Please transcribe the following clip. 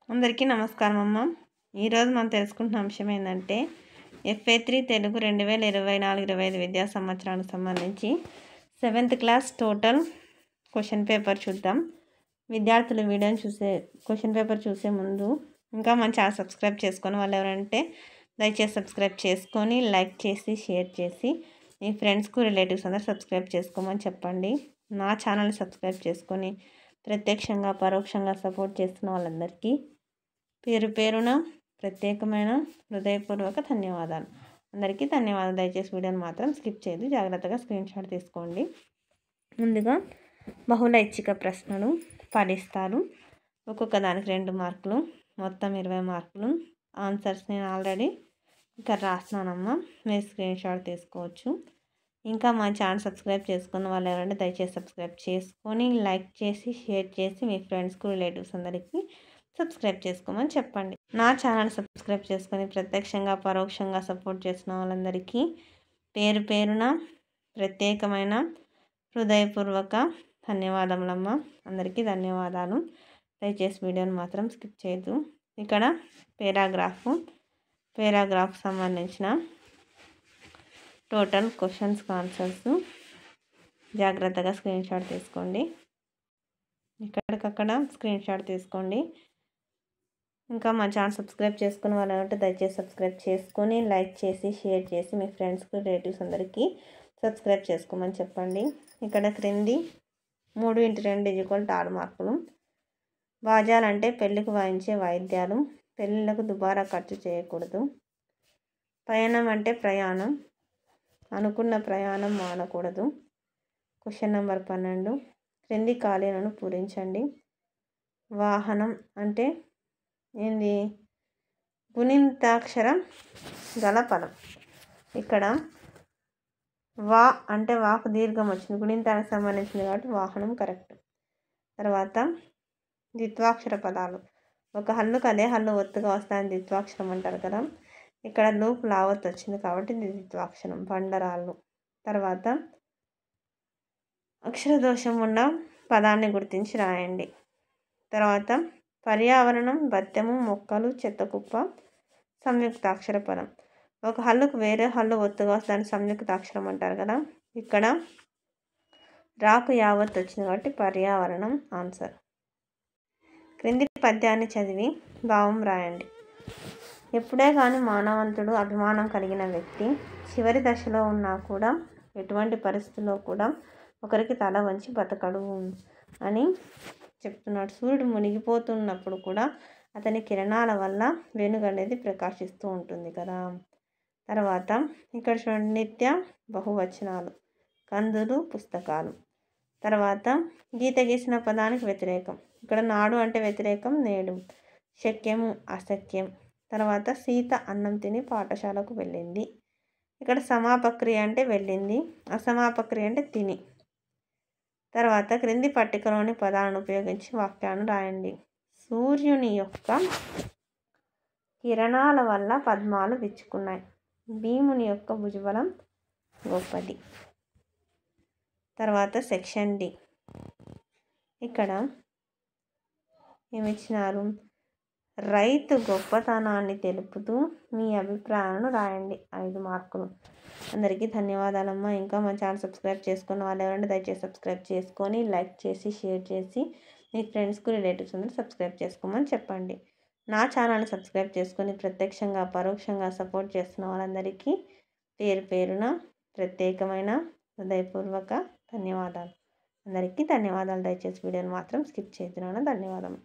అందరికీ నమస్కారం అమ్మ. ఈరోజు మనం తెలుసుకుంటున్న అంశం ఏంటంటే FA3 తెలుగు 2024-25 విద్యా సంవత్సరానికి సంబంధించి 7th class total question paper చూద్దాం. విద్యార్థులు వీడియోని క్వశ్చన్ పేపర్ చూసే ముందు ఇంకా మన ఛానల్ సబ్స్క్రైబ్ చేసుకొని వాళ్ళు ఎవరంటే దయచేసి సబ్స్క్రైబ్ చేసుకొని లైక్ చేసి షేర్ చేసి మీ ఫ్రెండ్స్కు రిలేటివ్స్ అందరూ సబ్స్క్రైబ్ చేసుకోమని చెప్పండి. నా ఛానల్ని సబ్స్క్రైబ్ చేసుకొని ప్రత్యక్షంగా పరోక్షంగా సపోర్ట్ చేస్తున్న వాళ్ళందరికీ పేరు పేరున ప్రత్యేకమైన హృదయపూర్వక ధన్యవాదాలు. అందరికీ ధన్యవాదాలు. దయచేసి వీడియోని మాత్రం స్కిప్ చేయదు, జాగ్రత్తగా స్క్రీన్ షాట్ తీసుకోండి. ముందుగా బహుళ ఐచ్ఛిక ప్రశ్నలు 10 ఇస్తారు. ఒక్కొక్క దానికి 2 మార్కులు, మొత్తం 20 మార్కులు. ఆన్సర్స్ నేను ఆల్రెడీ ఇక్కడ రాస్తున్నానమ్మా, మీరు స్క్రీన్ షాట్ తీసుకోవచ్చు. ఇంకా మా ఛానల్ సబ్స్క్రైబ్ చేసుకున్న వాళ్ళు ఎవరంటే దయచేసి సబ్స్క్రైబ్ చేసుకొని లైక్ చేసి షేర్ చేసి మీ ఫ్రెండ్స్కు రిలేటివ్స్ అందరికీ సబ్స్క్రైబ్ చేసుకోమని చెప్పండి. నా ఛానల్ సబ్స్క్రైబ్ చేసుకొని ప్రత్యక్షంగా పరోక్షంగా సపోర్ట్ చేసిన వాళ్ళందరికీ పేరు పేరున ప్రత్యేకమైన హృదయపూర్వక ధన్యవాదములమ్మ. అందరికీ ధన్యవాదాలు. దయచేసి వీడియోని మాత్రం స్కిప్ చేయొద్దు. ఇక్కడ పేరాగ్రాఫ్ సంబంధించిన టోటల్ క్వశ్చన్స్ ఆన్సర్స్ జాగ్రత్తగా స్క్రీన్ షాట్ తీసుకోండి. ఇక్కడికక్కడ స్క్రీన్ షాట్ తీసుకోండి. ఇంకా మా ఛానల్ సబ్స్క్రైబ్ చేసుకుని వాళ్ళు అంటే దయచేసి సబ్స్క్రైబ్ చేసుకొని లైక్ చేసి షేర్ చేసి మీ ఫ్రెండ్స్కి రిలేటివ్స్ అందరికీ సబ్స్క్రైబ్ చేసుకోమని చెప్పండి. ఇక్కడ క్రింది 3x2 6 మార్కులు. బాజాలంటే పెళ్ళికి వాయించే వాయిద్యాలు. పెళ్ళిళ్ళకు దుబారా ఖర్చు చేయకూడదు. పయనం అంటే ప్రయాణం. అనుకున్న ప్రయాణం మానకూడదు. Question number 12. క్రింది ఖాళీలను పూరించండి. వాహనం అంటే ఏంది? గుణింతాక్షరం గల పదం. ఇక్కడ వా అంటే వాకు దీర్ఘం వచ్చింది, గుణింతానికి సంబంధించింది కాబట్టి వాహనం కరెక్ట్. తర్వాత ద్విత్వాక్షర పదాలు. ఒక హల్లుకు అదే హల్లు ఒత్తుగా వస్తాయని ద్విత్వాక్షరం అంటారు కదా. ఇక్కడ లూప్ లావత్ వచ్చింది కాబట్టి ఇది ద్విత్వాక్షరం. బండరాళ్ళు. తర్వాత అక్షరదోషం ఉన్న పదాన్ని గుర్తించి రాయండి. తర్వాత పర్యావరణం, బత్తెము, మొక్కలు, చెత్తకుప్ప సంయుక్తాక్షర పదం. ఒక హల్లుకు వేరే హల్లు ఒత్తుగా వస్తే దాన్ని సంయుక్తాక్షరం అంటారు కదా. ఇక్కడ రాకు యావత్ వచ్చింది కాబట్టి పర్యావరణం ఆన్సర్. క్రింది పద్యాన్ని చదివి భావం రాయండి. ఎప్పుడే కానీ మానవంతుడు అభిమానం కలిగిన వ్యక్తి చివరి దశలో ఉన్నా కూడా ఎటువంటి పరిస్థితుల్లో కూడా ఒకరికి తల వంచి బతకడు అని చెప్తున్నాడు. సూర్యుడు మునిగిపోతున్నప్పుడు కూడా అతని కిరణాల వల్ల వెలుగు అనేది ప్రకాశిస్తూ ఉంటుంది కదా. తర్వాత ఇక్కడ చూడండి, నిత్య బహువచనాలు, కందులు, పుస్తకాలు. తర్వాత గీత గీసిన పదానికి వ్యతిరేకం. ఇక్కడ నాడు అంటే వ్యతిరేకం నేడు. శక్యము అశక్యం. తర్వాత సీత అన్నం తిని పాఠశాలకు వెళ్ళింది. ఇక్కడ సమాపక్రియ అంటే వెళ్ళింది, అసమాపక్రియ అంటే తిని. తర్వాత క్రింది పట్టికలోని పదాలను ఉపయోగించి వాక్యాలను రాయండి. సూర్యుని యొక్క కిరణాల వల్ల పద్మాలు విచ్చుకున్నాయి. భీముని యొక్క భుజబలం గొప్పది. తర్వాత సెక్షన్ డి. ఇక్కడ ఏమిచ్చినారు? రైతు గొప్పతనాన్ని తెలుపుతూ మీ అభిప్రాయాలను రాయండి. 5 మార్కులు. అందరికీ ధన్యవాదాలమ్మా. ఇంకా మా ఛానల్ సబ్స్క్రైబ్ చేసుకున్న వాళ్ళు ఎవరంటే దయచేసి సబ్స్క్రైబ్ చేసుకొని లైక్ చేసి షేర్ చేసి మీ ఫ్రెండ్స్కు రిలేటివ్స్ అందరూ సబ్స్క్రైబ్ చేసుకోమని చెప్పండి. నా ఛానల్ని సబ్స్క్రైబ్ చేసుకొని ప్రత్యక్షంగా పరోక్షంగా సపోర్ట్ చేస్తున్న వాళ్ళందరికీ పేరు పేరున ప్రత్యేకమైన హృదయపూర్వక ధన్యవాదాలు. అందరికీ ధన్యవాదాలు. దయచేసి వీడియోని మాత్రం స్కిప్ చేస్తున్నాను. ధన్యవాదాలు.